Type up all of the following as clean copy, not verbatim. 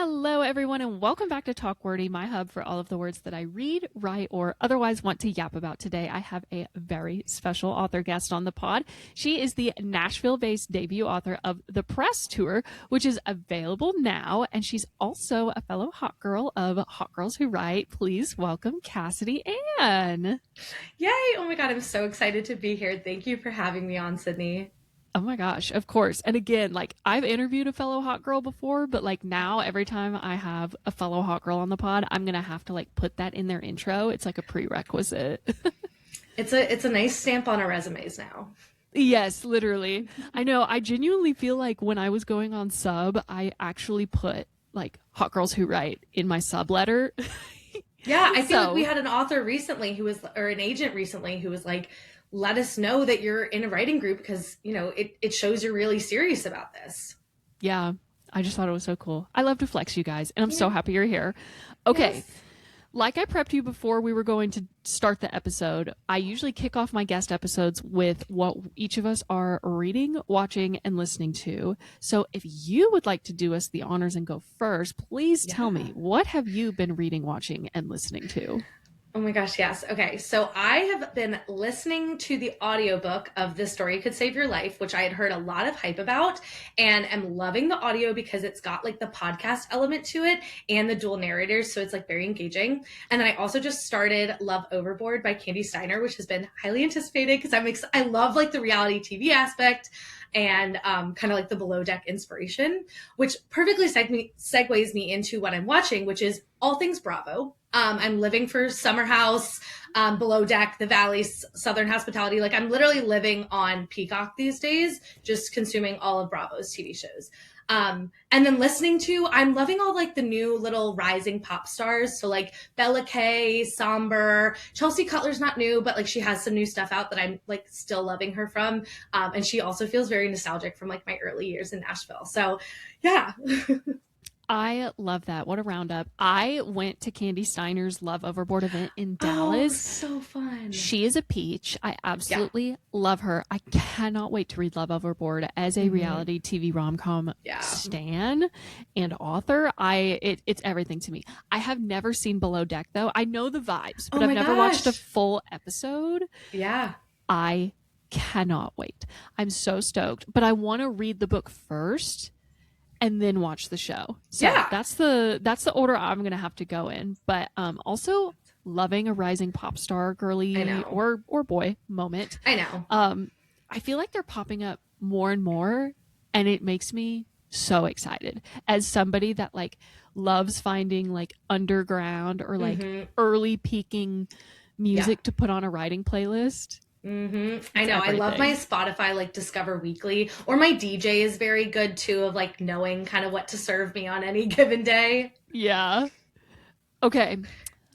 Hello, everyone, and welcome back to Talk Wordy, my hub for all of the words that I read, write, or otherwise want to yap about. Today, I have a very special author guest on the pod. She is the Nashville-based debut author of The Press Tour, which is available now, and she's also a fellow hot girl of Hot Girls Who Write. Please welcome Cassidy Ann. Yay! Oh my God, I'm so excited to be here. Thank you for having me on, Sydney. Oh my gosh, of course. And again, I've interviewed a fellow hot girl before, but now every time I have a fellow hot girl on the pod, I'm going to have to put that in their intro. It's like a prerequisite. It's a nice stamp on our resumes now. Yes, literally. I know. I genuinely feel like when I was going on sub, I actually put Hot Girls Who Write in my sub letter. Yeah, I feel like we had an author recently or an agent recently who was like, let us know that you're in a writing group because, it shows you're really serious about this. Yeah, I just thought it was so cool. I love to flex, you guys, and I'm so happy you're here. Okay. Yes. Like I prepped you before we were going to start the episode, I usually kick off my guest episodes with what each of us are reading, watching, and listening to. So if you would like to do us the honors and go first, please tell me, what have you been reading, watching, and listening to? Oh my gosh, yes. Okay, so I have been listening to the audiobook of This Story Could Save Your Life, which I had heard a lot of hype about, and am loving the audio because it's got the podcast element to it and the dual narrators, so it's very engaging. And then I also just started Love Overboard by Candy Steiner, which has been highly anticipated because I love the reality TV aspect and kind of the below deck inspiration, which perfectly segues me into what I'm watching, which is all things Bravo. I'm living for Summer House, Below Deck, The Valley, Southern Hospitality. I'm literally living on Peacock these days, just consuming all of Bravo's TV shows. And then I'm loving all the new little rising pop stars. So Bella Kay, Somber, Chelsea Cutler's not new, but she has some new stuff out that I'm still loving her from. And she also feels very nostalgic from my early years in Nashville. So yeah. I love that. What a roundup. I went to Candy Steiner's Love Overboard event in Dallas. Oh, so fun. She is a peach. I absolutely love her. I cannot wait to read Love Overboard as a reality TV rom-com stan and author. It's everything to me. I have never seen Below Deck though. I know the vibes, but I've never watched a full episode. Yeah. I cannot wait. I'm so stoked, but I want to read the book first and then watch the show. So that's the order I'm gonna have to go in. But also loving a rising pop star girly or boy moment. I know. I feel like they're popping up more and more, and it makes me so excited as somebody that loves finding underground or early peaking music to put on a writing playlist. I know. Everything. I love my Spotify Discover Weekly, or my DJ is very good too of knowing kind of what to serve me on any given day. Yeah. Okay.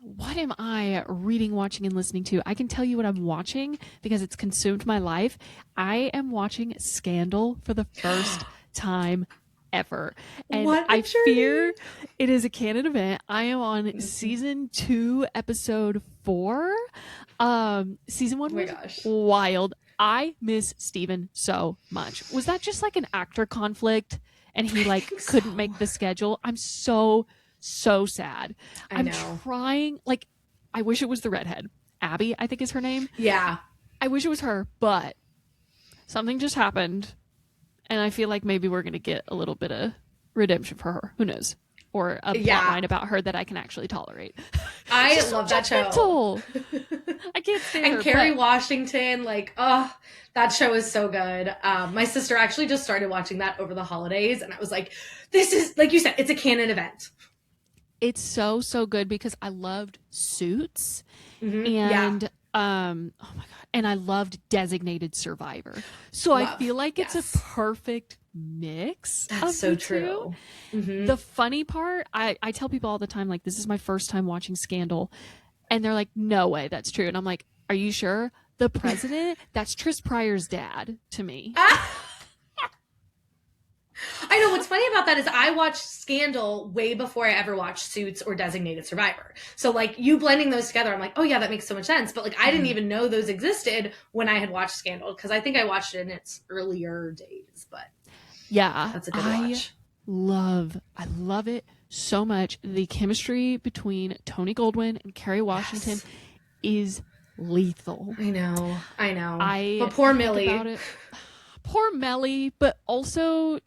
What am I reading, watching, and listening to? I can tell you what I'm watching because it's consumed my life. I am watching Scandal for the first time ever. And I fear it is a canon event. I am on season 2, episode 4. Season 1 was wild. I miss Steven so much. Was that just an actor conflict and he couldn't make the schedule? I'm so sad. I'm trying, I wish it was the redhead. Abby, I think is her name. Yeah. I wish it was her, but something just happened. And I feel like maybe we're going to get a little bit of redemption for her. Who knows? Or a plot line about her that I can actually tolerate. I love that show. I can't stand her. And Kerry Washington, that show is so good. My sister actually just started watching that over the holidays. And I was like, this is, like you said, it's a canon event. It's so good because I loved Suits. And, oh my God. And I loved Designated Survivor. So I feel like it's a perfect mix. That's so true. The funny part, I tell people all the time, this is my first time watching Scandal. And they're like, no way, that's true. And I'm like, are you sure? The president, that's Tris Pryor's dad to me. I know what's funny about that is I watched Scandal way before I ever watched Suits or Designated Survivor. So you blending those together, I'm like, oh yeah, that makes so much sense. But I didn't even know those existed when I had watched Scandal because I think I watched it in its earlier days. But yeah, that's a good watch. I love it so much. The chemistry between Tony Goldwyn and Kerry Washington is lethal. I know. I But poor think Millie. about it. Poor Melly, but also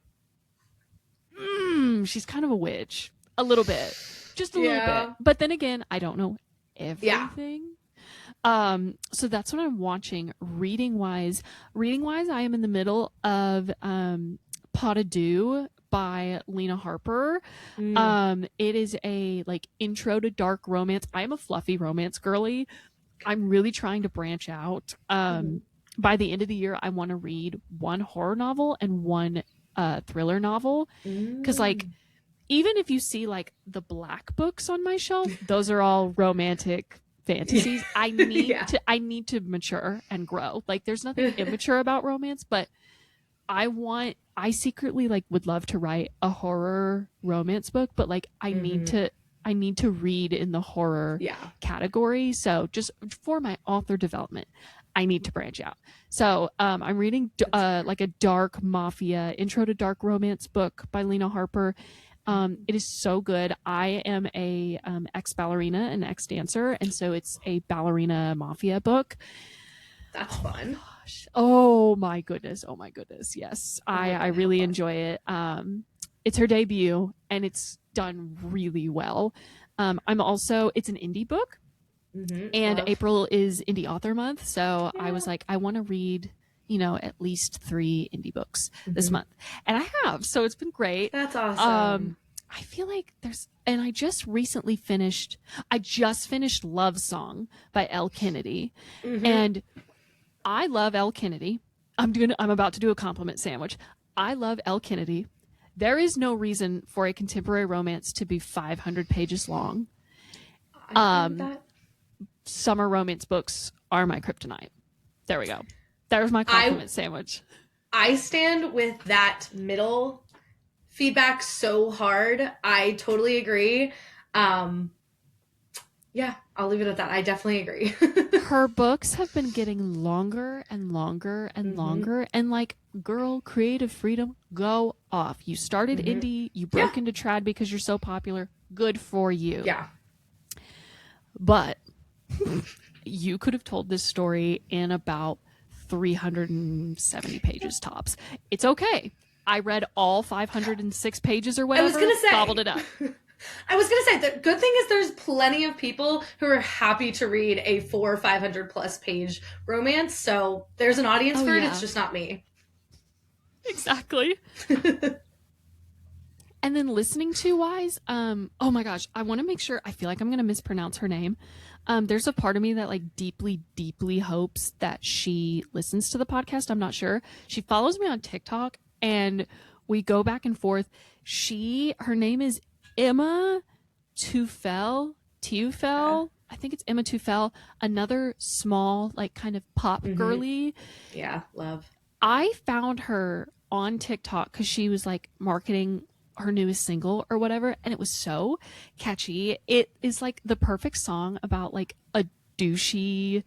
she's kind of a witch. A little bit. Just a little bit. But then again, I don't know everything. So that's what I'm watching. Reading wise, I am in the middle of Pas de Deux by Lena Harper. It is a like intro to dark romance. I'm a fluffy romance girly. I'm really trying to branch out. By the end of the year, I want to read one horror novel and one thriller novel, because like even if you see like the black books on my shelf, those are all romantic fantasies. I need to mature and grow. Like there's nothing immature about romance, but I secretly like would love to write a horror romance book, but like I need to read in the horror category. So just for my author development, I need to branch out. So I'm reading like a dark mafia intro to dark romance book by Lena Harper. It is so good. I am a ex-ballerina and ex-dancer, and so it's a ballerina mafia book. That's fun. Oh my goodness. Yes. I really enjoy it. It's her debut and it's done really well. It's an indie book, and April is indie author month. So I was like, I want to read, at least 3 indie books this month. And I have, so it's been great. That's awesome. I feel like I just finished Love Song by Elle Kennedy. And I love Elle Kennedy. I'm about to do a compliment sandwich. I love Elle Kennedy. There is no reason for a contemporary romance to be 500 pages long. Summer romance books are my kryptonite. There we go. There's my compliment sandwich. I stand with that middle feedback so hard. I totally agree. Yeah, I'll leave it at that. I definitely agree. Her books have been getting longer and longer and longer. And like, girl, creative freedom, go off. You started indie, you broke into trad because you're so popular. Good for you. Yeah. But you could have told this story in about 370 pages tops. It's okay. I read all 506 pages or whatever. I was going to say. Gobbled it up. I was going to say, the good thing is there's plenty of people who are happy to read a 400 or 500 plus page romance. So there's an audience for it. It's just not me. Exactly. And then listening to wise, oh my gosh, I want to make sure, I feel like I'm going to mispronounce her name. There's a part of me that like deeply, deeply hopes that she listens to the podcast. I'm not sure. She follows me on TikTok and we go back and forth. Her name is Emma Tufel. I think it's Emma Tufel, another small, like kind of pop girly. Yeah, love. I found her on TikTok because she was like marketing her newest single or whatever, and it was so catchy. It is like the perfect song about like a douchey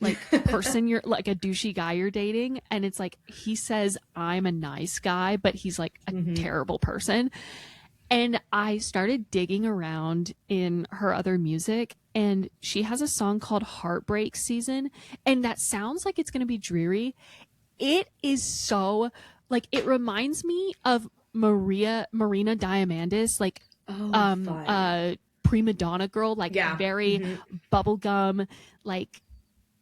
like person you're like a douchey guy you're dating, and it's like he says I'm a nice guy but he's like a terrible person. And I started digging around in her other music, and she has a song called Heartbreak Season, and that sounds like it's going to be dreary. It is so like, it reminds me of Marina Diamandis, like prima donna girl, like very bubblegum, like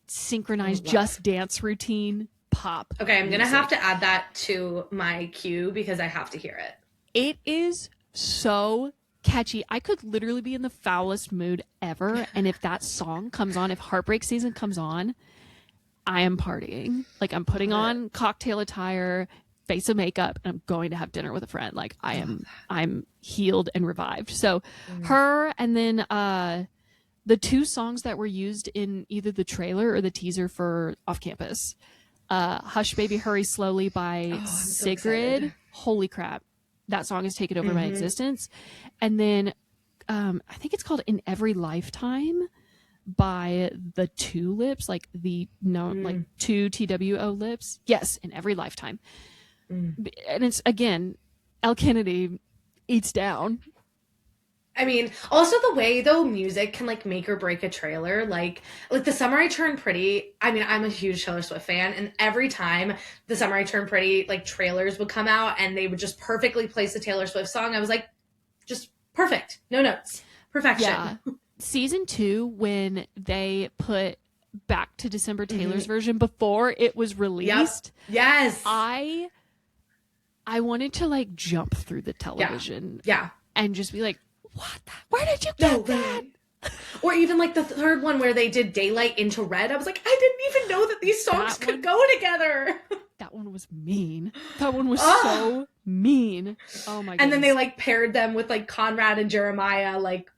synchronized Just Dance routine pop. Okay, I'm gonna have to add that to my queue because I have to hear it. It is so catchy. I could literally be in the foulest mood ever, and if that song comes on, if Heartbreak Season comes on, I am partying. Like, I'm putting on cocktail attire, face of makeup, and I'm going to have dinner with a friend. Like, I'm healed and revived. So her, and then the 2 songs that were used in either the trailer or the teaser for Off Campus, Hush Baby Hurry Slowly by Sigrid. So holy crap, that song has taken over my existence. And then I think it's called In Every Lifetime by the Two Lips, like like 2 TWO lips. Yes, In Every Lifetime. And it's, again, Elle Kennedy, eats down. I mean, also the way though music can like make or break a trailer. Like the summer I turned pretty. I mean, I'm a huge Taylor Swift fan, and every time the summer I turned pretty, like trailers would come out and they would just perfectly place a Taylor Swift song. I was like, just perfect, no notes, perfection. Yeah. Season 2, when they put Back to December Taylor's version before it was Yep. released, Yes. I wanted to like jump through the Yeah. television Yeah. and just be like, what? Where did you get that? Or even like the third one where they did Daylight into Red. I was like, I didn't even know that these songs could go together. That one was mean. That one was Ugh. so mean. Oh my god. And then they like paired them with like Conrad and Jeremiah, like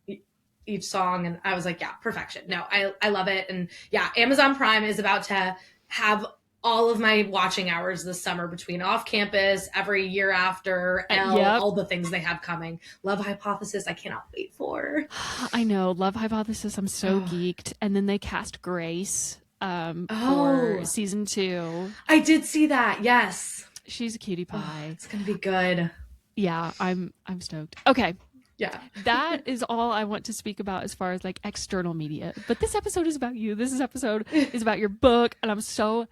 each song. And I was like, yeah, perfection. No, I love it. And yeah, Amazon Prime is about to have all of my watching hours this summer between Off Campus, Every Year After, Elle, Yep. all the things they have coming. Love Hypothesis, I cannot wait for. I know. Love Hypothesis. I'm so geeked. And then they cast Grace for season 2. I did see that. Yes. She's a cutie pie. It's going to be good. Yeah, I'm stoked. Okay. Yeah. That is all I want to speak about as far as like external media. But this episode is about you. This episode is about your book, and I'm so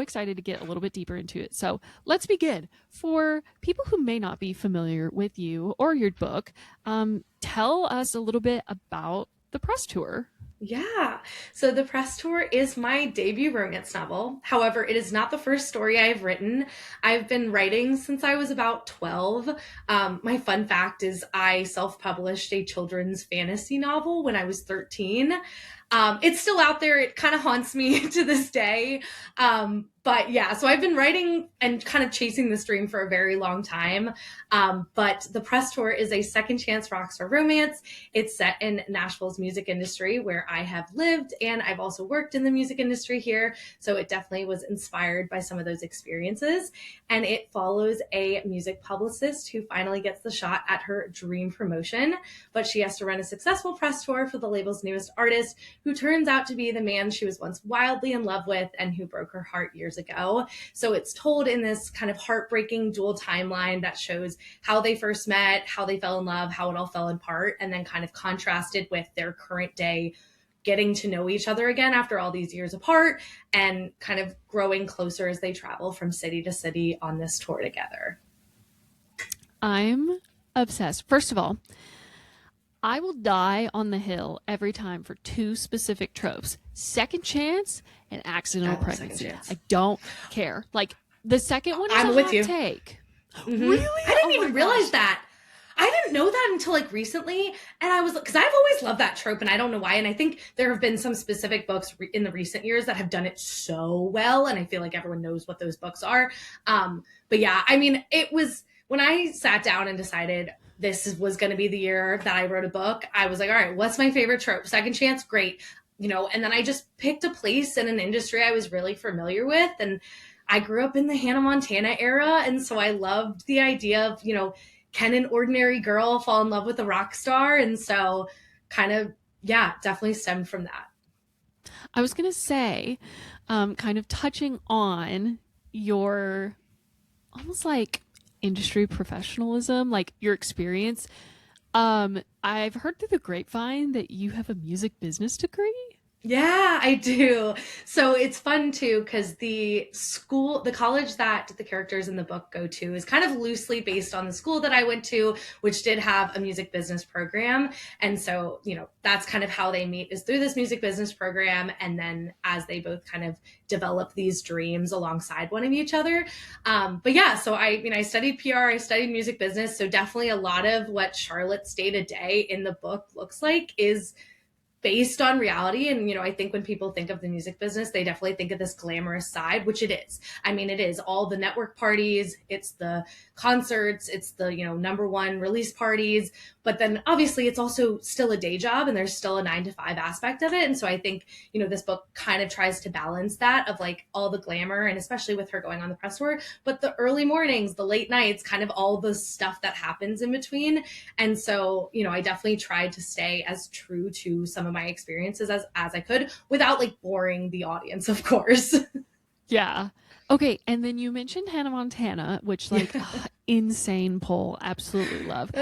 excited to get a little bit deeper into it. So let's begin. For people who may not be familiar with you or your book, tell us a little bit about the press tour. Yeah. So The Press Tour is my debut romance novel. However, it is not the first story I've written. I've been writing since I was about 12. My fun fact is I self-published a children's fantasy novel when I was 13. It's still out there. It kind of haunts me to this day. But yeah, so I've been writing and kind of chasing this dream for a very long time. But The Press Tour is a second chance rockstar romance. It's set in Nashville's music industry where I have lived, and I've also worked in the music industry here. So it definitely was inspired by some of those experiences. And it follows a music publicist who finally gets the shot at her dream promotion, but she has to run a successful press tour for the label's newest artist, who turns out to be the man she was once wildly in love with and who broke her heart years ago. So it's told in this kind of heartbreaking dual timeline that shows how they first met, how they fell in love, how it all fell apart, and then kind of contrasted with their current day getting to know each other again after all these years apart and kind of growing closer as they travel from city to city on this tour together. I'm obsessed. First of all, I will die on the hill every time for 2 specific tropes: second chance and accidental pregnancy. I don't care. Like the second one is I'm a with hot you. take. Mm-hmm. Really? I didn't even realize that. I didn't know that until like recently. And I was, because I've always loved that trope and I don't know why. And I think there have been some specific books in the recent years that have done it so well. And I feel like everyone knows what those books are. But yeah, I mean, it was when I sat down and decided this was going to be the year that I wrote a book, I was like, all right, what's my favorite trope? Second chance, great. You know, and then I just picked a place in an industry I was really familiar with. And I grew up in the Hannah Montana era. And so I loved the idea of, you know, can an ordinary girl fall in love with a rock star? And so kind of, yeah, definitely stemmed from that. I was going to say, kind of touching on your almost like industry professionalism, like your experience. I've heard through the grapevine that you have a music business degree. Yeah, I do. So it's fun too, because the college that the characters in the book go to is kind of loosely based on the school that I went to, which did have a music business program. And so, you know, that's kind of how they meet, is through this music business program. And then as they both kind of develop these dreams alongside one of each other. But yeah, so I studied PR, I studied music business. So definitely a lot of what Charlotte's day to day in the book looks like is based on reality. And, you know, I think when people think of the music business, they definitely think of this glamorous side, which it is. I mean, it is all the network parties, it's the concerts, it's the, you know, #1 release parties, but then obviously it's also still a day job and there's still a 9 to 5 aspect of it. And so I think, you know, this book kind of tries to balance that of like all the glamour, and especially with her going on the press tour, but the early mornings, the late nights, kind of all the stuff that happens in between. And so, you know, I definitely tried to stay as true to some of my experiences as I could without like boring the audience, of course. Yeah. Okay, and then you mentioned Hannah Montana, which like insane poll, absolutely love.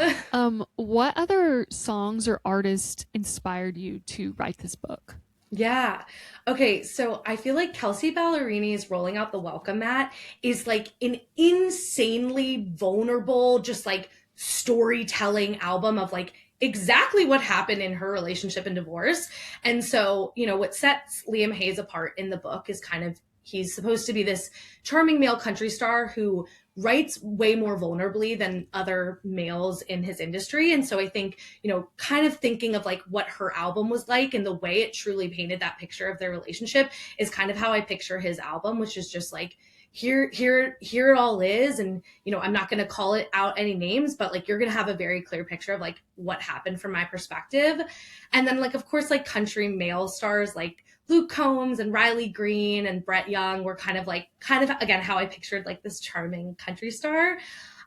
What other songs or artists inspired you to write this book? Yeah. Okay. So I feel like Kelsey Ballerini's Rolling Out the Welcome Mat is like an insanely vulnerable, just like storytelling album of like exactly what happened in her relationship and divorce. And so, what sets Liam Hayes apart in the book is kind of he's supposed to be this charming male country star who writes way more vulnerably than other males in his industry. And so I think, kind of thinking of like what her album was like and the way it truly painted that picture of their relationship is kind of how I picture his album, which is just like, here it all is. And, I'm not going to call it out any names, but like, you're going to have a very clear picture of like what happened from my perspective. And then like, of course, like country male stars, like Luke Combs and Riley Green and Brett Young were kind of again how I pictured like this charming country star.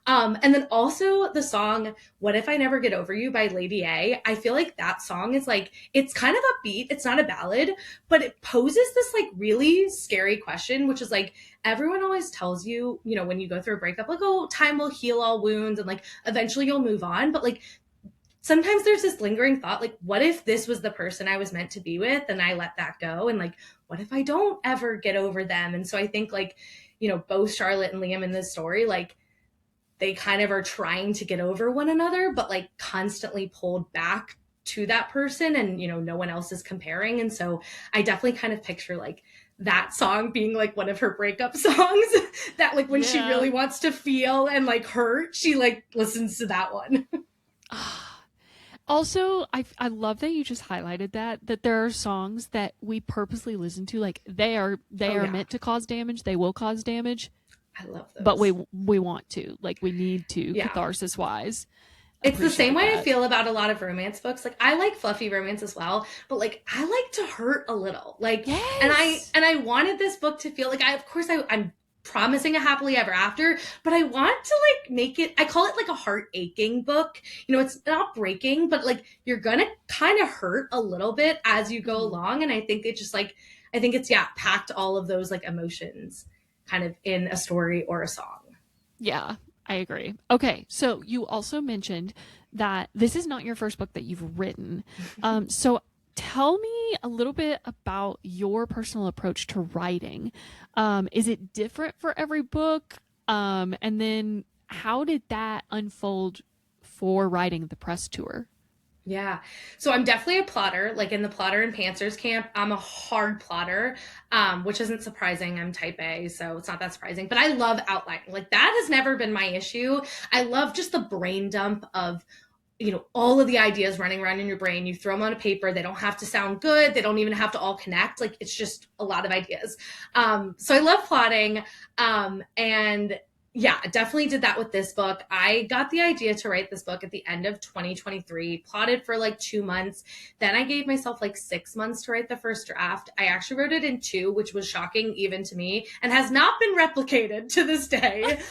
And then also the song What If I Never Get Over You by Lady A. I feel like that song is like, it's kind of upbeat. It's not a ballad, but it poses this like really scary question, which is like, everyone always tells you, when you go through a breakup, like, oh, time will heal all wounds and like eventually you'll move on. But like, sometimes there's this lingering thought, like, what if this was the person I was meant to be with and I let that go? And like, what if I don't ever get over them? And so I think like, both Charlotte and Liam in this story, like, they kind of are trying to get over one another, but like constantly pulled back to that person and, no one else is comparing. And so I definitely kind of picture like that song being like one of her breakup songs that like when she really wants to feel and like hurt, she like listens to that one. Also, I love that you just highlighted that there are songs that we purposely listen to, like they are meant to cause damage, they will cause damage. I love those. But we want to, like we need to, catharsis wise. It's the same way I feel about a lot of romance books. Like I like fluffy romance as well, but like I like to hurt a little. Like and I wanted this book to feel like I'm promising a happily ever after, but I want to like make it, I call it like a heart aching book. It's not breaking, but like you're gonna kind of hurt a little bit as you go along. And I think it just like, I think it's packed all of those like emotions kind of in a story or a song. Yeah, I agree. Okay, so you also mentioned that this is not your first book that you've written. So tell me a little bit about your personal approach to writing. Is it different for every book? And then how did that unfold for writing the press tour? Yeah. So I'm definitely a plotter, like in the plotter and pantsers camp. I'm a hard plotter, which isn't surprising. I'm type A, so it's not that surprising. But I love outlining. Like that has never been my issue. I love just the brain dump of, all of the ideas running around in your brain. You throw them on a paper. They don't have to sound good. They don't even have to all connect. Like it's just a lot of ideas. So I love plotting. And yeah, definitely did that with this book. I got the idea to write this book at the end of 2023, plotted for like 2 months. Then I gave myself like 6 months to write the first draft. I actually wrote it in 2, which was shocking even to me and has not been replicated to this day.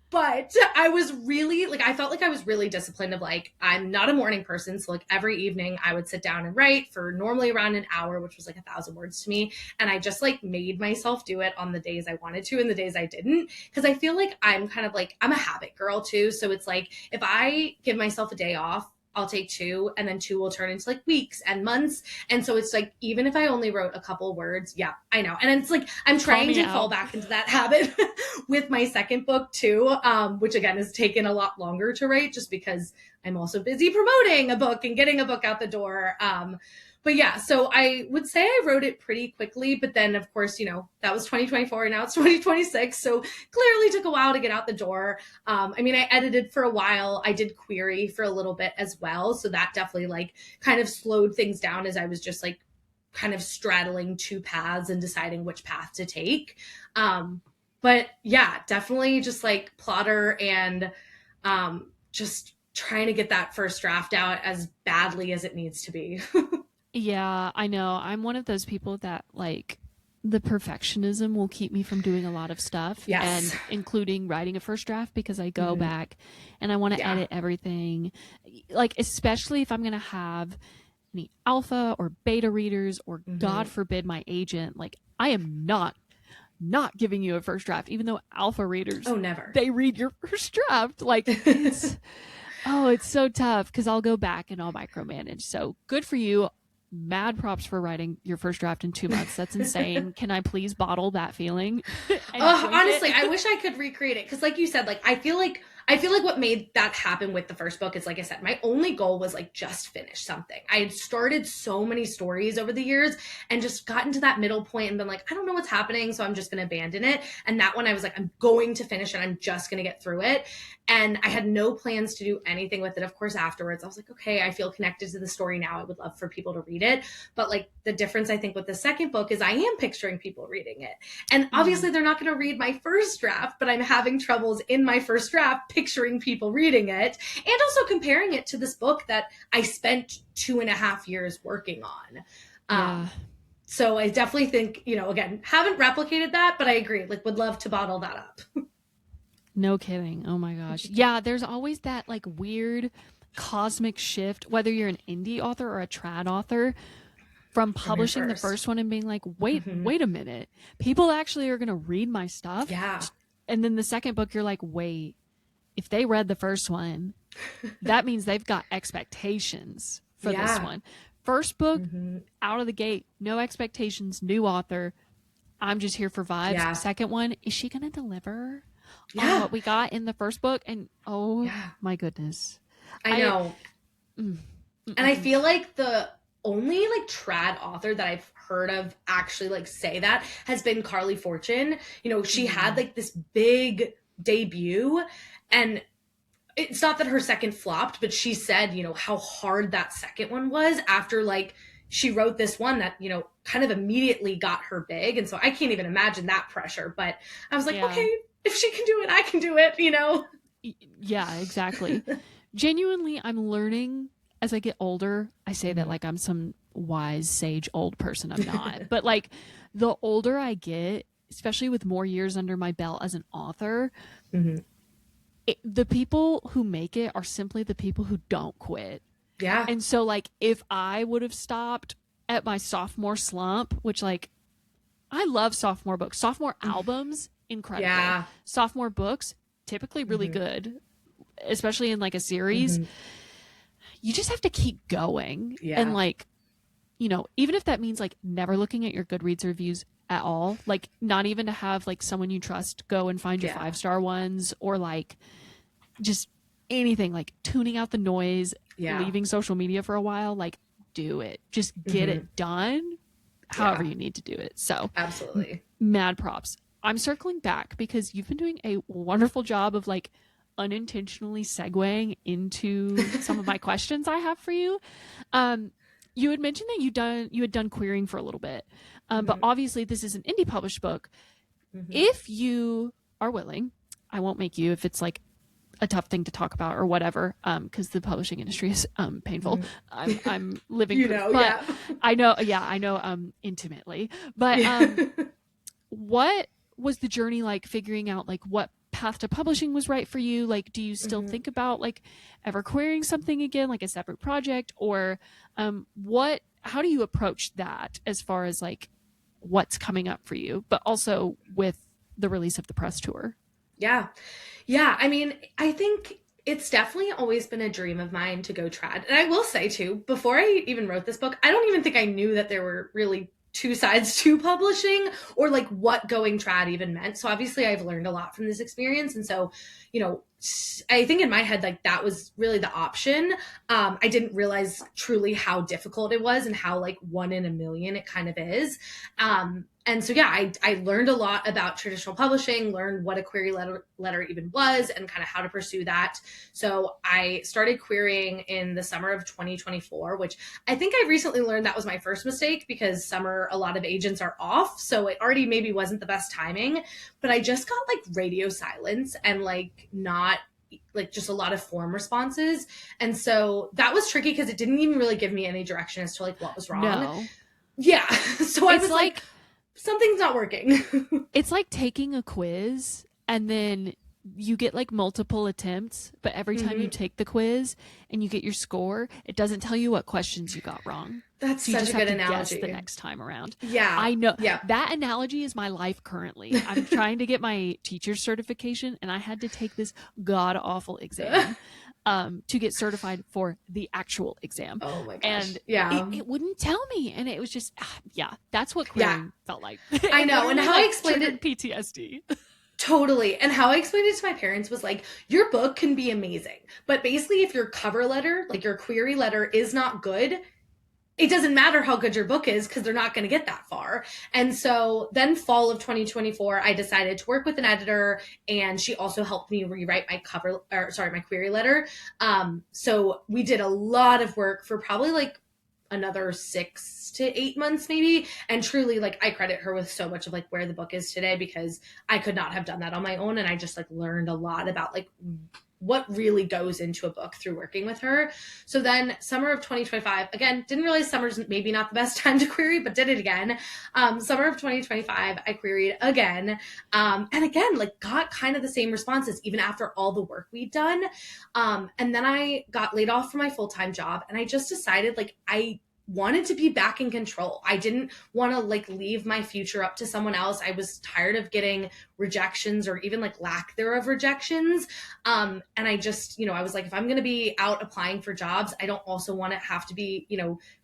But I was really like, I felt like I was really disciplined of like, I'm not a morning person. So like every evening I would sit down and write for normally around an hour, which was like 1,000 words to me. And I just like made myself do it on the days I wanted to and the days I didn't. Cause I feel like I'm kind of like, I'm a habit girl too. So it's like, if I give myself a day off, I'll take 2 and then 2 will turn into like weeks and months. And so it's like, even if I only wrote a couple words, yeah, I know. And it's like, I'm trying to fall back into that habit with my second book too, which again has taken a lot longer to write just because I'm also busy promoting a book and getting a book out the door. But yeah, so I would say I wrote it pretty quickly, but then of course, that was 2024 and now it's 2026. So clearly took a while to get out the door. I edited for a while. I did query for a little bit as well. So that definitely like kind of slowed things down as I was just like kind of straddling 2 paths and deciding which path to take. But yeah, definitely just like plotter and just trying to get that first draft out as badly as it needs to be. Yeah, I know. I'm one of those people that like the perfectionism will keep me from doing a lot of stuff. Yes. And including writing a first draft because I go back and I want to edit everything. Like, especially if I'm going to have any alpha or beta readers or God forbid my agent, like I am not not giving you a first draft, even though alpha readers, Oh, never. they read your first draft. Like, it's so tough because I'll go back and I'll micromanage. So good for you. Mad props for writing your first draft in 2 months. That's insane. Can I please bottle that feeling? Honestly, I wish I could recreate it because, like you said, like I feel like what made that happen with the first book is, like I said, my only goal was like just finish something. I had started so many stories over the years and just gotten to that middle point and been like, I don't know what's happening, so I'm just going to abandon it. And that one, I was like, I'm going to finish it. I'm just going to get through it. And I had no plans to do anything with it. Of course, afterwards, I was like, okay, I feel connected to the story now. I would love for people to read it. But like the difference, I think, with the second book is I am picturing people reading it. And obviously, they're not going to read my first draft, but I'm having troubles in my first draft picturing people reading it and also comparing it to this book that I spent 2.5 years working on. So I definitely think, again, haven't replicated that, but I agree. Like, would love to bottle that up. No kidding. Oh my gosh. Yeah, there's always that like weird cosmic shift, whether you're an indie author or a trad author, from publishing the first one and being like, wait a minute. People actually are going to read my stuff. Yeah. And then the second book, you're like, wait, if they read the first one, that means they've got expectations for this one. First book, out of the gate, no expectations, new author. I'm just here for vibes. Yeah. Second one, is she going to deliver on what we got in the first book? And my goodness. I know. And I feel like the only like trad author that I've heard of actually like say that has been Carly Fortune. She had like this big debut, and it's not that her second flopped, but she said, how hard that second one was after like she wrote this one that, kind of immediately got her big. And so I can't even imagine that pressure, but I was like, okay, if she can do it, I can do it, Yeah, exactly. Genuinely, I'm learning as I get older. I say that like I'm some wise, sage old person. I'm not. But like the older I get, especially with more years under my belt as an author, the people who make it are simply the people who don't quit. Yeah. And so like if I would have stopped at my sophomore slump, which like I love sophomore books, sophomore albums, incredible. Yeah. Sophomore books, typically really good, especially in like a series. You just have to keep going. Yeah. And like, even if that means like never looking at your Goodreads reviews at all, like not even to have like someone you trust go and find your 5-star ones, or like just anything, like tuning out the noise, leaving social media for a while, like do it, just get it done however you need to do it. So absolutely mad props. I'm circling back because you've been doing a wonderful job of like unintentionally segueing into some of my questions I have for you. You had mentioned that you had done querying for a little bit, but obviously this is an indie published book. If you are willing, I won't make you if it's like a tough thing to talk about or whatever, because the publishing industry is painful. I'm living proof, but I know intimately. But what was the journey like figuring out like what path to publishing was right for you? Like, do you still think about like ever querying something again, like a separate project, or how do you approach that as far as like what's coming up for you, but also with the release of the press tour? Yeah. I mean, I think it's definitely always been a dream of mine to go trad. And I will say too, before I even wrote this book, I don't even think I knew that there were really two sides to publishing or like what going trad even meant. So obviously I've learned a lot from this experience. And so, I think in my head, like that was really the option. I didn't realize truly how difficult it was and how like 1 in a million it kind of is. And so, I learned a lot about traditional publishing, learned what a query letter even was and kind of how to pursue that. So I started querying in the summer of 2024, which I think I recently learned that was my first mistake because summer, a lot of agents are off. So it already maybe wasn't the best timing, but I just got like radio silence and like not like just a lot of form responses. And so that was tricky because it didn't even really give me any direction as to like what was wrong. No. Yeah. So I was like something's not working. It's like taking a quiz and then you get like multiple attempts, but every time you take the quiz and you get your score, it doesn't tell you what questions you got wrong. That's So you such just a have good to guess analogy. the next time around. Yeah. I know Yeah. that analogy is my life currently. I'm trying to get my teacher's certification, and I had to take this god awful exam to get certified for the actual exam. Oh my gosh. And Yeah. it wouldn't tell me. And it was just, yeah, that's what Yeah. querying felt like. I It know. And literally, how I like, explained triggered it PTSD. totally. And how I explained it to my parents was like, your book can be amazing. But basically, if your cover letter, like your query letter, is not good, it doesn't matter how good your book is because they're not going to get that far. And so then fall of 2024, I decided to work with an editor, and she also helped me rewrite my my query letter. So we did a lot of work for probably like another 6 to 8 months maybe, and truly, like, I credit her with so much of like where the book is today, because I could not have done that on my own. And I just like learned a lot about like what really goes into a book through working with her. So then summer of 2025, again, didn't realize summer's maybe not the best time to query, but did it again. Summer of 2025, I queried again. And again, like got kind of the same responses even after all the work we'd done. And then I got laid off from my full-time job, and I just decided like I wanted to be back in control. I didn't want to like leave my future up to someone else. I was tired of getting rejections, or even like lack thereof rejections. And I just, I was like, if I'm going to be out applying for jobs, I don't also want to have to be,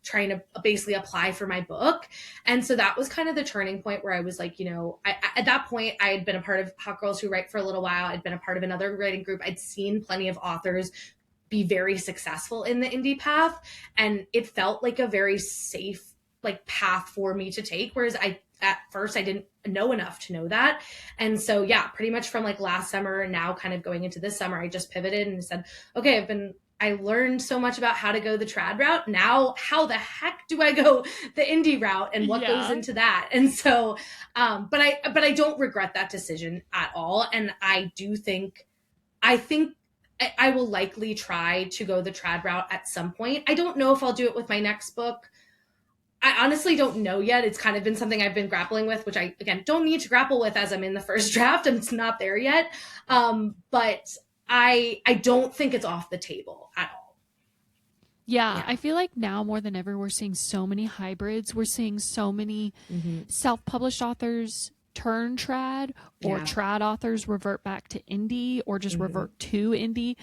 trying to basically apply for my book. And so that was kind of the turning point where I was like, at that point I had been a part of Hot Girls Who Write for a little while. I'd been a part of another writing group. I'd seen plenty of authors be very successful in the indie path, and it felt like a very safe like path for me to take, whereas at first I didn't know enough to know that. And so yeah, pretty much from like last summer and now kind of going into this summer, I just pivoted and said, okay, I learned so much about how to go the trad route. Now how the heck do I go the indie route, and what goes into that? And so but I don't regret that decision at all. And I think I will likely try to go the trad route at some point. I don't know if I'll do it with my next book. I honestly don't know yet. It's kind of been something I've been grappling with, which I, again, don't need to grapple with as I'm in the first draft, and it's not there yet. But I don't think it's off the table at all. Yeah, I feel like now more than ever, we're seeing so many hybrids. We're seeing so many self-published authors turn trad, or trad authors revert back to indie, or just revert to indie.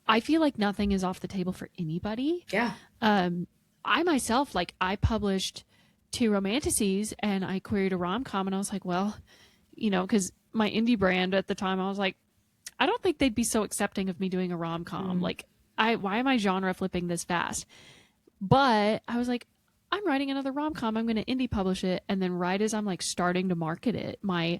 I feel like nothing is off the table for anybody. Yeah. I myself, like, I published 2 romanticises, and I queried a rom-com, and I was like, well, because my indie brand at the time, I was like, I don't think they'd be so accepting of me doing a rom-com. Like, why am I genre flipping this fast? But I was like, I'm writing another rom-com. I'm going to indie publish it. And then right as I'm like starting to market it, I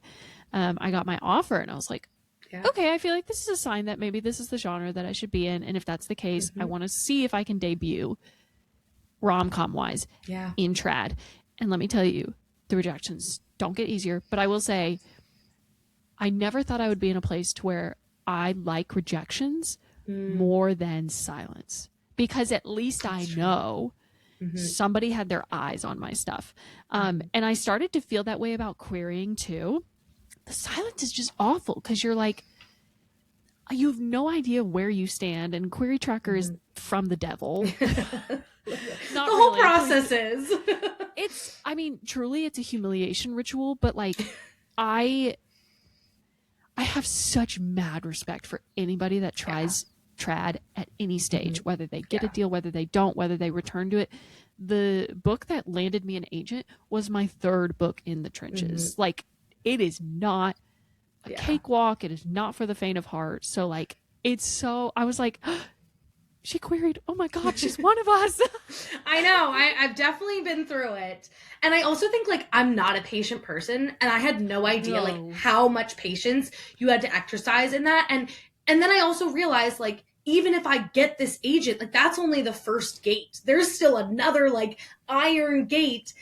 got my offer, and I was like, okay, I feel like this is a sign that maybe this is the genre that I should be in. And if that's the case, I want to see if I can debut rom-com wise in trad. And let me tell you, the rejections don't get easier. But I will say, I never thought I would be in a place to where I like rejections more than silence, because at least I know somebody had their eyes on my stuff. And I started to feel that way about querying too. The silence is just awful, because you're like, you have no idea where you stand, and Query Tracker is from the devil. The whole process is. Truly, it's a humiliation ritual, but like, I have such mad respect for anybody that tries trad at any stage, whether they get a deal, whether they don't, whether they return to it. The book that landed me an agent was my 3rd book in the trenches. Like, it is not a cakewalk. It is not for the faint of heart. So like, I was like, she queried, oh my God, she's one of us. I know. I've definitely been through it. And I also think like I'm not a patient person, and I had no idea like how much patience you had to exercise in that. And then I also realized, like, even if I get this agent, like, that's only the first gate. There's still another like iron gate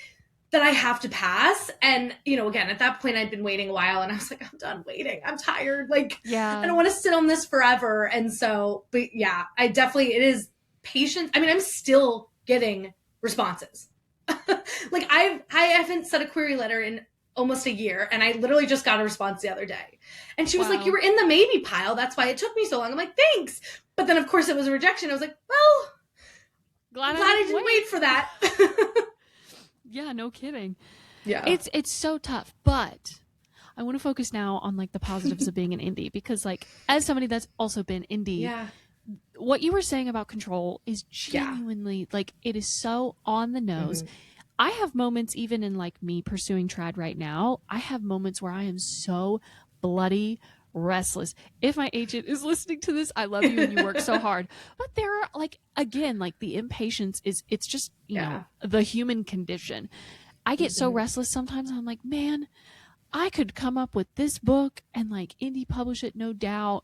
that I have to pass. And, again, at that point I'd been waiting a while, and I was like, I'm done waiting. I'm tired. Like, I don't want to sit on this forever. And so, but yeah, it is patience. I mean, I'm still getting responses. Like, I haven't sent a query letter in almost a year, and I literally just got a response the other day. And she was like, you were in the maybe pile. That's why it took me so long. I'm like, thanks. But then of course it was a rejection. I was like, well, Glad Glad I didn't wait for that. Yeah, no kidding. Yeah. It's so tough, but I want to focus now on like the positives of being an indie, because like as somebody that's also been indie, Yeah. what you were saying about control is Yeah. genuinely like it is so on the nose. Mhm. I have moments, even in like me pursuing trad right now, I have moments where I am so bloody restless. If my agent is listening to this, I love you and you work so hard. But there are like, again, like the impatience is, it's just, you know, Yeah. the human condition. I get so Mhm. restless sometimes. I'm like, man, I could come up with this book and like indie publish it, no doubt.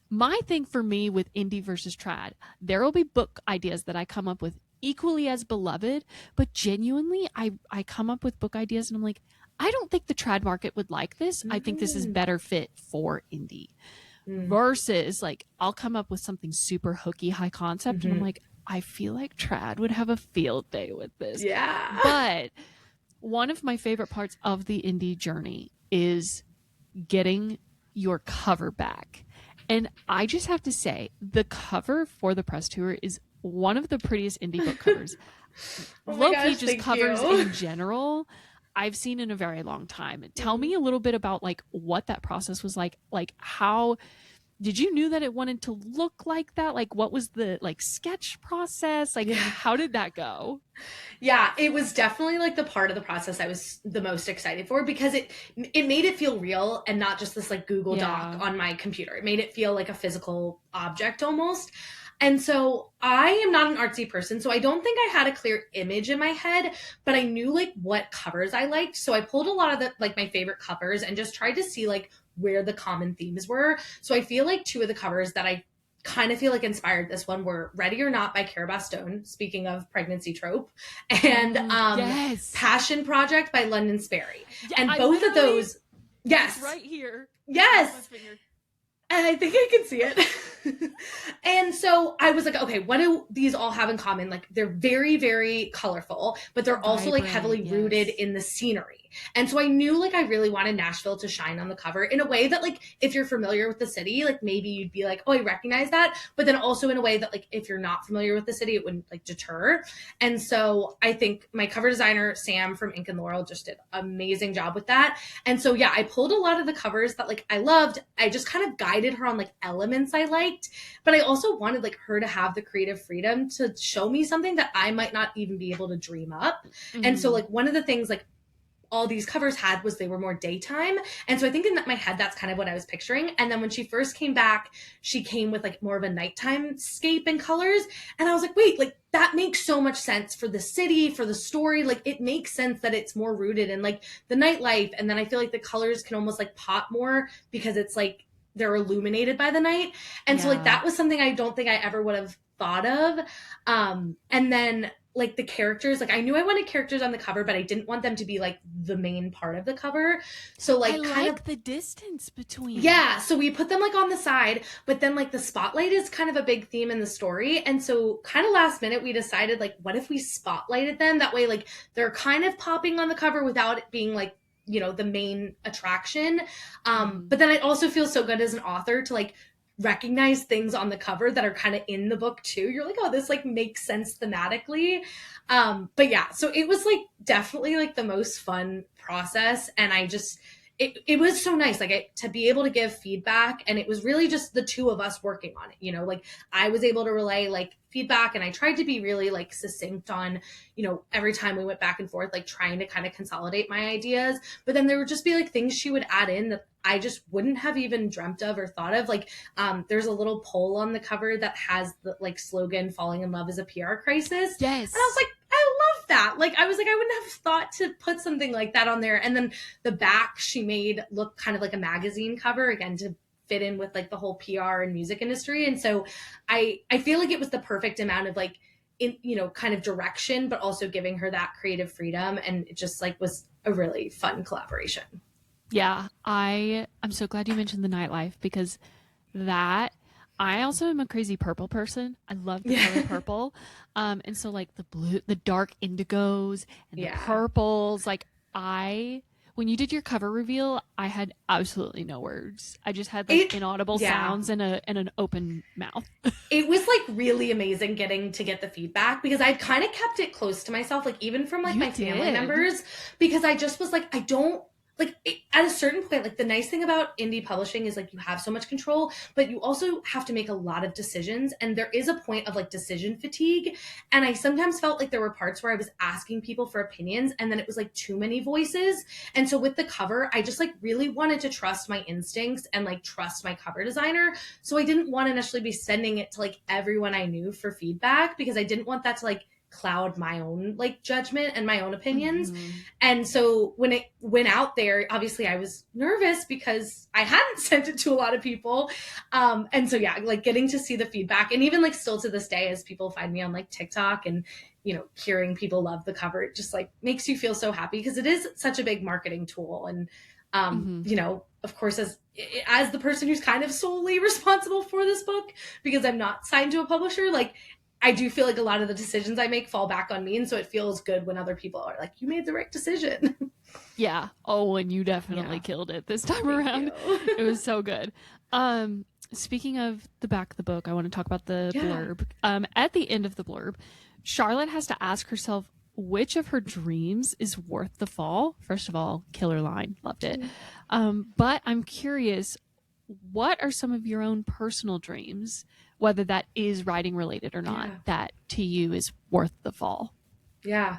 My thing for me with indie versus trad, there will be book ideas that I come up with equally as beloved, but genuinely, I come up with book ideas and I'm like, I don't think the trad market would like this. I think this is Mhm. better fit for indie. Mm. Versus, like, I'll come up with something super hooky, high concept, and I'm Mhm. like, I feel like trad would have a field day with this. Yeah. But one of my favorite parts of the indie journey is getting your cover back. And I just have to say, the cover for the press tour is one of the prettiest indie book covers. Oh my Low-key, gosh, just thank covers you. in general, I've seen in a very long time. Tell me a little bit about like what that process was like. Like, how did you knew that it wanted to look like that? Like, what was the like sketch process? Like, Yeah. how did that go? Yeah, it was definitely like the part of the process I was the most excited for, because it made it feel real and not just this like Google Yeah. Doc on my computer. It made it feel like a physical object almost. And so I am not an artsy person, so I don't think I had a clear image in my head, but I knew like what covers I liked. So I pulled a lot of the like my favorite covers and just tried to see like where the common themes were. So I feel like two of the covers that I kind of feel like inspired this one were Ready or Not by Cara Bastone, speaking of pregnancy trope, and Yes. Passion Project by London Sperry. Yeah, And I both of those, yes. It's right here. Yes. And I think I can see it. And so I was like, okay, what do these all have in common? Like they're very, very colorful, but they're also like heavily rooted in the scenery. And so I knew like I really wanted Nashville to shine on the cover in a way that like if you're familiar with the city, like maybe you'd be like, oh, I recognize that. But then also in a way that like if you're not familiar with the city, it wouldn't like deter. And so I think my cover designer, Sam from Ink and Laurel, just did an amazing job with that. And so yeah, I pulled a lot of the covers that like I loved. I just kind of guided her on like elements I liked, but I also wanted like her to have the creative freedom to show me something that I might not even be able to dream up. Mm-hmm. And so like one of the things like all these covers had was they were more daytime. And so I think in my head, that's kind of what I was picturing. And then when she first came back, she came with like more of a nighttime scape and colors. And I was like, wait, like that makes so much sense for the city, for the story. Like it makes sense that it's more rooted in like the nightlife. And then I feel like the colors can almost like pop more because it's like they're illuminated by the night. And so like that was something I don't think I ever would have thought of. And then like the characters, like I knew I wanted characters on the cover, but I didn't want them to be like the main part of the cover. So like I like the distance between. Yeah, so we put them like on the side, but then like the spotlight is kind of a big theme in the story. And so kind of last minute we decided like what if we spotlighted them? That way like they're kind of popping on the cover without it being like, you know, the main attraction. But then it also feels so good as an author to like recognize things on the cover that are kind of in the book too. You're like, oh, this like makes sense thematically. But yeah, so it was like definitely like the most fun process. And I just, it was so nice like to be able to give feedback, and it was really just the two of us working on it, you know, like I was able to relay like feedback, and I tried to be really like succinct on, you know, every time we went back and forth like trying to kind of consolidate my ideas. But then there would just be like things she would add in that I just wouldn't have even dreamt of or thought of. Like there's a little poll on the cover that has the like slogan "Falling in Love is a PR crisis." Yes. And I was like, I love that. Like I was like, I wouldn't have thought to put something like that on there. And then the back she made look kind of like a magazine cover, again, to fit in with like the whole PR and music industry. And so I feel like it was the perfect amount of like, in, you know, kind of direction, but also giving her that creative freedom. And it just like was a really fun collaboration. Yeah, I'm so glad you mentioned the nightlife, because that I also am a crazy purple person. I love the color purple. And so like the blue, the dark indigos and the purples, like when you did your cover reveal, I had absolutely no words. I just had like inaudible sounds and an open mouth. It was like really amazing getting to get the feedback, because I'd kind of kept it close to myself, like even from like my family members, because I just was like, I don't like at a certain point, like the nice thing about indie publishing is like you have so much control, but you also have to make a lot of decisions, and there is a point of like decision fatigue. And I sometimes felt like there were parts where I was asking people for opinions and then it was like too many voices. And so with the cover, I just like really wanted to trust my instincts and like trust my cover designer. So I didn't want to necessarily be sending it to like everyone I knew for feedback, because I didn't want that to like cloud my own like judgment and my own opinions. And so when it went out there, obviously I was nervous because I hadn't sent it to a lot of people. And so yeah, like getting to see the feedback, and even like still to this day, as people find me on like TikTok and, you know, hearing people love the cover, it just like makes you feel so happy, because it is such a big marketing tool. And you know, of course, as the person who's kind of solely responsible for this book, because I'm not signed to a publisher, like I do feel like a lot of the decisions I make fall back on me. And so it feels good when other people are like, you made the right decision. Yeah. Oh, and you definitely killed it this time around. It was so good. Speaking of the back of the book, I want to talk about the blurb. At the end of the blurb, Charlotte has to ask herself which of her dreams is worth the fall. First of all, killer line. Loved it. But I'm curious, what are some of your own personal dreams, whether that is writing related or not, that to you is worth the fall? Yeah.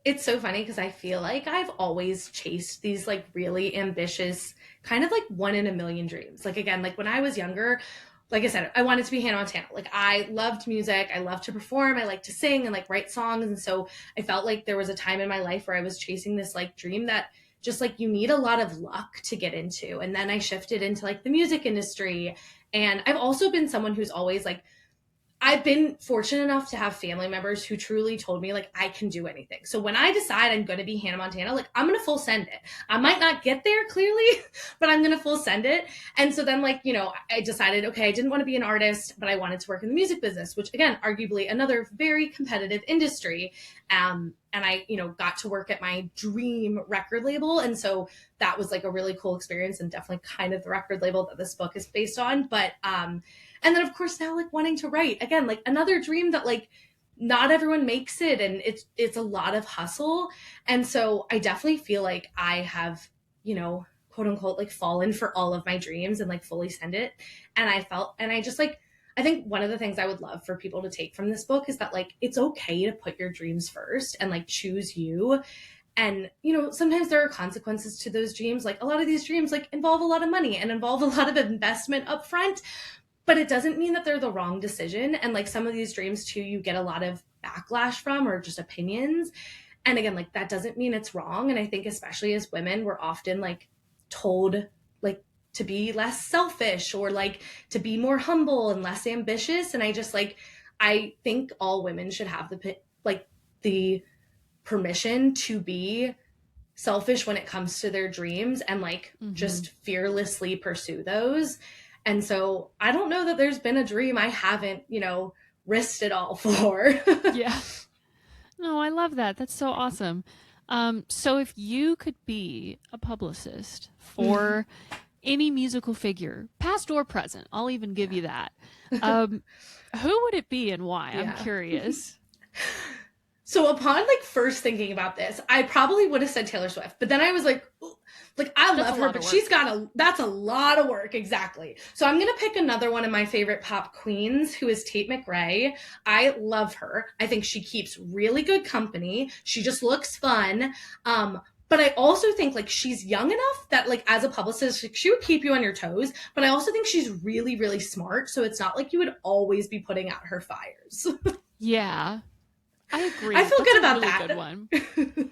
It's so funny because I feel like I've always chased these like really ambitious, kind of like one in a million dreams. Like again, like when I was younger, like I said, I wanted to be Hannah Montana. Like I loved music. I loved to perform. I liked to sing and like write songs. And so I felt like there was a time in my life where I was chasing this like dream that just like you need a lot of luck to get into. And then I shifted into like the music industry. And I've also been someone who's always like, I've been fortunate enough to have family members who truly told me like I can do anything. So when I decide I'm going to be Hannah Montana, like I'm going to full send it. I might not get there clearly, but I'm going to full send it. And so then like, you know, I decided, okay, I didn't want to be an artist, but I wanted to work in the music business, which again, arguably another very competitive industry. And I, you know, got to work at my dream record label. And so that was like a really cool experience, and definitely kind of the record label that this book is based on. But, and then of course now like wanting to write again, like another dream that like not everyone makes it, and it's a lot of hustle. And so I definitely feel like I have, you know, quote unquote, like fallen for all of my dreams and like fully send it. And I just like, I think one of the things I would love for people to take from this book is that like, it's okay to put your dreams first and like choose you. And, you know, sometimes there are consequences to those dreams. Like a lot of these dreams like involve a lot of money and involve a lot of investment up front, but it doesn't mean that they're the wrong decision. And like some of these dreams too, you get a lot of backlash from, or just opinions. And again, like that doesn't mean it's wrong. And I think especially as women, we're often like told like to be less selfish, or like to be more humble and less ambitious. And I just like, I think all women should have the permission to be selfish when it comes to their dreams, and like just fearlessly pursue those. And so I don't know that there's been a dream I haven't, you know, risked it all for. Yeah. No, I love that. That's so awesome. So if you could be a publicist for any musical figure, past or present, I'll even give you that. Who would it be and why? I'm curious. So upon like first thinking about this, I probably would have said Taylor Swift, but then I was like I love her, but that's a lot of work. Exactly. So I'm going to pick another one of my favorite pop queens, who is Tate McRae. I love her. I think she keeps really good company. She just looks fun. But I also think like she's young enough that like as a publicist, like, she would keep you on your toes. But I also think she's really, really smart. So it's not like you would always be putting out her fires. Yeah, I agree. I feel That's good about a really that. Good one.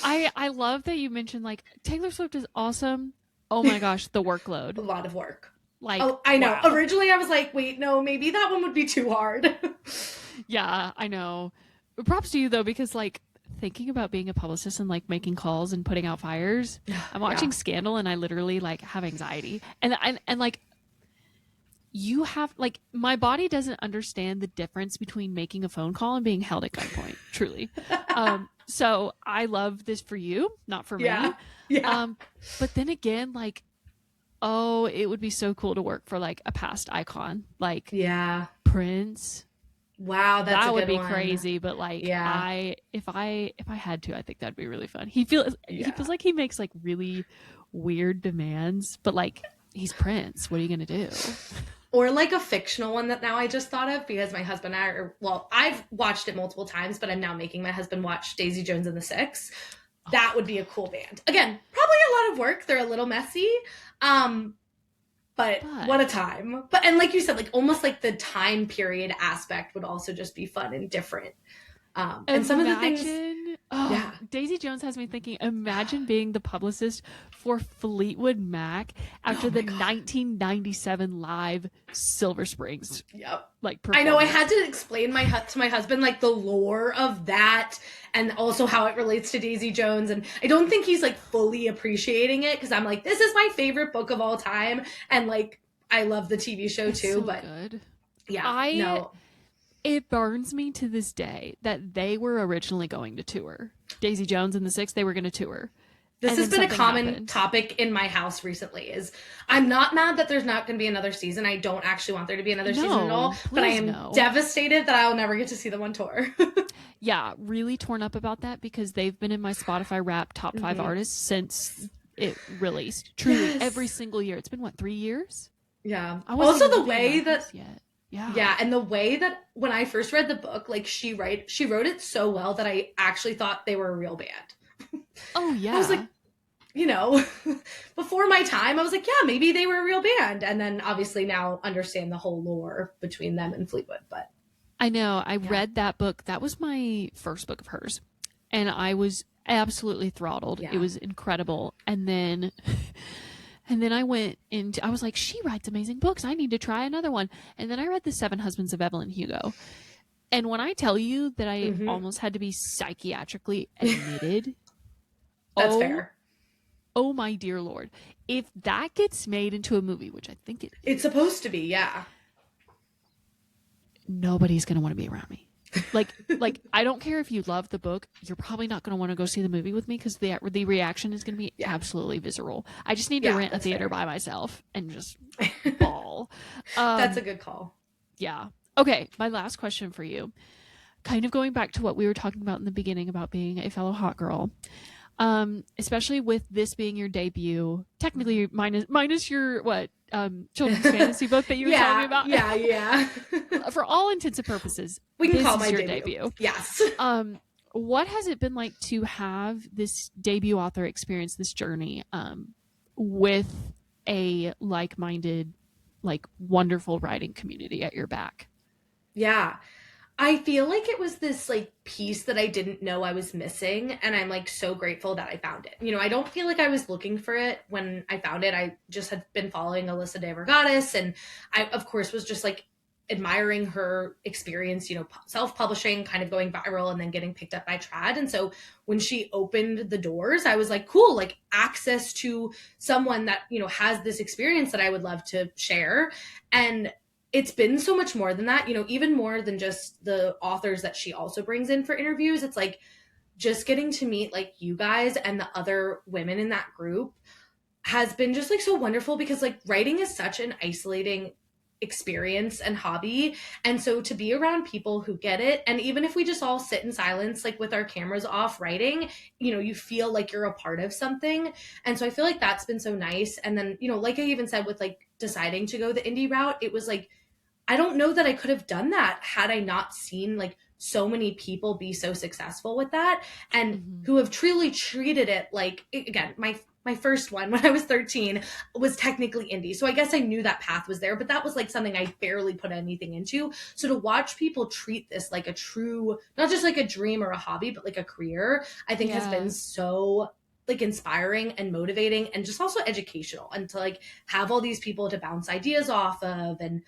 I love that you mentioned like Taylor Swift is awesome. Oh my gosh, the workload. A lot of work. Like, oh, I know. Wow. Originally I was like, wait, no, maybe that one would be too hard. Yeah, I know. Props to you though, because like thinking about being a publicist and like making calls and putting out fires. I'm watching Scandal and I literally like have anxiety. And like you have like my body doesn't understand the difference between making a phone call and being held at gunpoint, truly. So I love this for you, not for Yeah. me. Yeah. But then again, like, oh, it would be so cool to work for like a past icon like Yeah. Prince. Wow, that's a That would good be one. crazy, but like Yeah. if I had to, I think that'd be really fun. He Yeah. feels like he makes like really weird demands, but like he's Prince. What are you gonna do? Or like a fictional one that now I just thought of because my husband and I are, well, I've watched it multiple times, but I'm now making my husband watch Daisy Jones and the Six. That would be a cool band. Again, probably a lot of work. They're a little messy. Um, but what But a time. But and like you said, like almost like the time period aspect would also just be fun and different. And some of the things, imagine, oh, yeah. Daisy Jones has me thinking, imagine being the publicist for Fleetwood Mac Oh after my the god. 1997 live Silver Springs Yep. like I know I performance. had to explain to my husband like the lore of that and also how it relates to Daisy Jones, and I don't think he's like fully appreciating it because I'm like, this is my favorite book of all time, and like I love the TV show It's too, so but good. yeah, I no. It burns me to this day that they were originally going to tour. Daisy Jones and the Six, they were going to tour. This And has then been a something common happened. topic in my house recently is I'm not mad that there's not going to be another season. I don't actually want there to be another season at all, No, but I please am no. devastated that I'll never get to see them on tour. Yeah, really torn up about that because they've been in my Spotify rap top 5 Mm-hmm. artists since it released. Truly, every Yes. single year. It's been what, 3 years? Yeah. I wasn't Also even the living in way my that house yet. Yeah. yeah, and the way that when I first read the book, like she wrote it so well that I actually thought they were a real band. Oh I was like, yeah. you know, before my time, I was like, yeah, maybe they were a real band. And then obviously now understand the whole lore between them and Fleetwood. But I know. I yeah, read that book. That was my first book of hers. And I was absolutely throttled. It yeah. was incredible. And then I went into I was like, she writes amazing books. I need to try another one. And then I read The Seven Husbands of Evelyn Hugo. And when I tell you that I Mm-hmm. almost had to be psychiatrically admitted, That's oh, fair. oh my dear Lord. If that gets made into a movie, which I think it It's is, supposed to be, yeah. nobody's gonna want to be around me. Like I don't care if you love the book, you're probably not going to want to go see the movie with me because the reaction is going to be Yeah. absolutely visceral. I just need to Yeah, rent a that's theater fair. by myself and just bawl. That's a Um, good call. yeah. Okay, my last question for you. Kind of going back to what we were talking about in the beginning about being a fellow hot girl. Especially with this being your debut, technically minus your what children's fantasy book that you were telling me Yeah, about. yeah, yeah. For all intents and purposes, We can this call is my your debut. debut. Yes. What has it been like to have this debut author experience this journey with a like-minded, like wonderful writing community at your back? Yeah. I feel like it was this like piece that I didn't know I was missing, and I'm like so grateful that I found it. You know, I don't feel like I was looking for it when I found it. I just had been following Alyssa de Vergades, and I of course was just like admiring her experience, you know, self-publishing, kind of going viral and then getting picked up by Trad. And so when she opened the doors, I was like, cool, like access to someone that, you know, has this experience that I would love to share. And it's been so much more than that, you know, even more than just the authors that she also brings in for interviews. It's like just getting to meet like you guys and the other women in that group has been just like so wonderful because like writing is such an isolating experience and hobby. And so to be around people who get it, and even if we just all sit in silence, like with our cameras off writing, you know, you feel like you're a part of something. And so I feel like that's been so nice. And then, you know, like I even said with like deciding to go the indie route, it was like, I don't know that I could have done that had I not seen like so many people be so successful with that and Mm-hmm. who have truly treated it like, again, my first one when I was 13 was technically indie. So I guess I knew that path was there, but that was like something I barely put anything into. So to watch people treat this like a true, not just like a dream or a hobby, but like a career, I think has been so like inspiring and motivating and just also educational, and to like have all these people to bounce ideas off of. And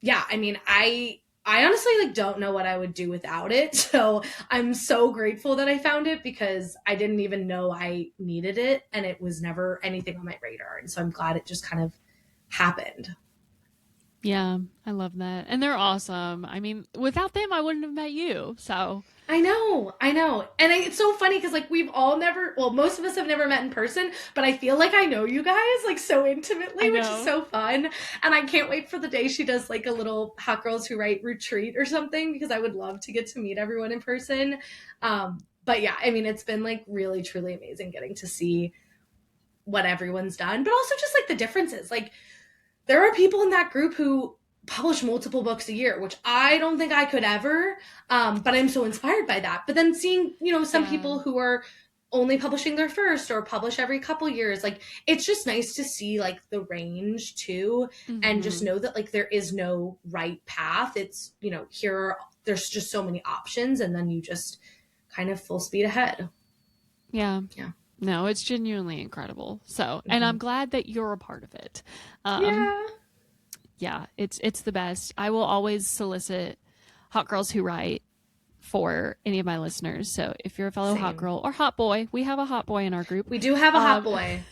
yeah, I mean, I honestly like don't know what I would do without it. So I'm so grateful that I found it because I didn't even know I needed it, and it was never anything on my radar. And so I'm glad it just kind of happened. Yeah, I love that. And they're awesome. I mean, without them, I wouldn't have met you. So, I know. And it's so funny because, like, we've all never, well, most of us have never met in person, but I feel like I know you guys, like, so I intimately, which is know. so fun. And I can't wait for the day she does, like, a little Hot Girls Who Write retreat or something because I would love to get to meet everyone in person. But yeah, I mean, it's been, like, really, truly amazing getting to see what everyone's done, but also just, like, the differences. Like, there are people in that group who publish multiple books a year, which I don't think I could ever. But I'm so inspired by that. But then seeing, some Yeah. people who are only publishing their first or publish every couple years, like it's just nice to see like the range too, and just Hmm. know that like there is no right path. It's, there's just so many options, and then you just kind of full speed ahead. Yeah. Yeah. No, it's genuinely incredible. So, and I'm Mm-hmm. glad that you're a part of it. Um, Yeah. yeah, it's the best. I will always solicit hot girls who write for any of my listeners. So if you're a fellow hot Same. girl or hot boy, we have a hot boy in our group. We do have a hot Um, boy.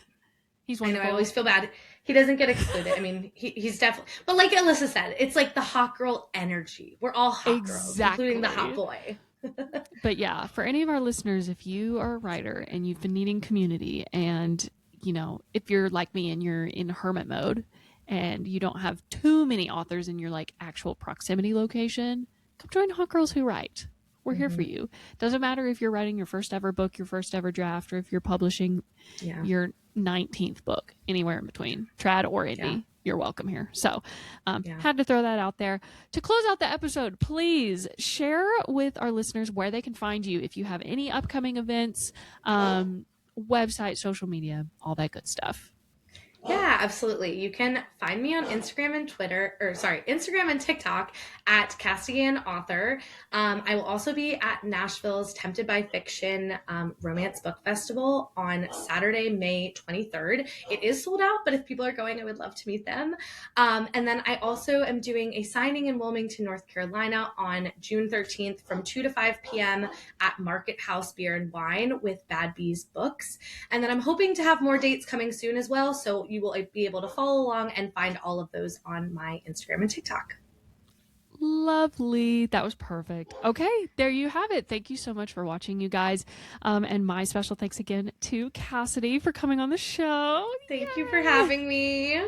he's I know, I wonderful. always feel bad. He doesn't get excluded. I mean, he's definitely, but like Alyssa said, it's like the hot girl energy. We're all hot girls, including the hot Exactly. boy. But yeah, for any of our listeners, if you are a writer and you've been needing community, and if you're like me and you're in hermit mode and you don't have too many authors in your like actual proximity location, come join Hot Girls Who Write. We're here for Mm-hmm. you. Doesn't matter if you're writing your first ever book, your first ever draft, or if you're publishing Yeah. your 19th book, anywhere in between, trad or Yeah. indie, you're welcome here. So, Yeah. had to throw that out there. To close out the episode, please share with our listeners where they can find you if you have any upcoming events, website, social media, all that good stuff. Yeah, absolutely. You can find me on Instagram and Instagram and TikTok at Cassidy Ann Author. I will also be at Nashville's Tempted by Fiction Romance Book Festival on Saturday, May 23rd. It is sold out, but if people are going, I would love to meet them. And then I also am doing a signing in Wilmington, North Carolina on June 13th from 2 to 5 p.m. at Market House Beer and Wine with Bad Bees Books. And then I'm hoping to have more dates coming soon as well. So you will be able to follow along and find all of those on my Instagram and TikTok. Lovely. That was perfect. Okay, there you have it. Thank you so much for watching, you guys. And my special thanks again to Cassidy for coming on the show. Thank you for Yay! having me.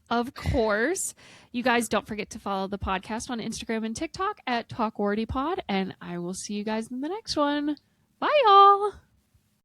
Of course. You guys don't forget to follow the podcast on Instagram and TikTok at TalkWordyPod, and I will see you guys in the next one. Bye, y'all.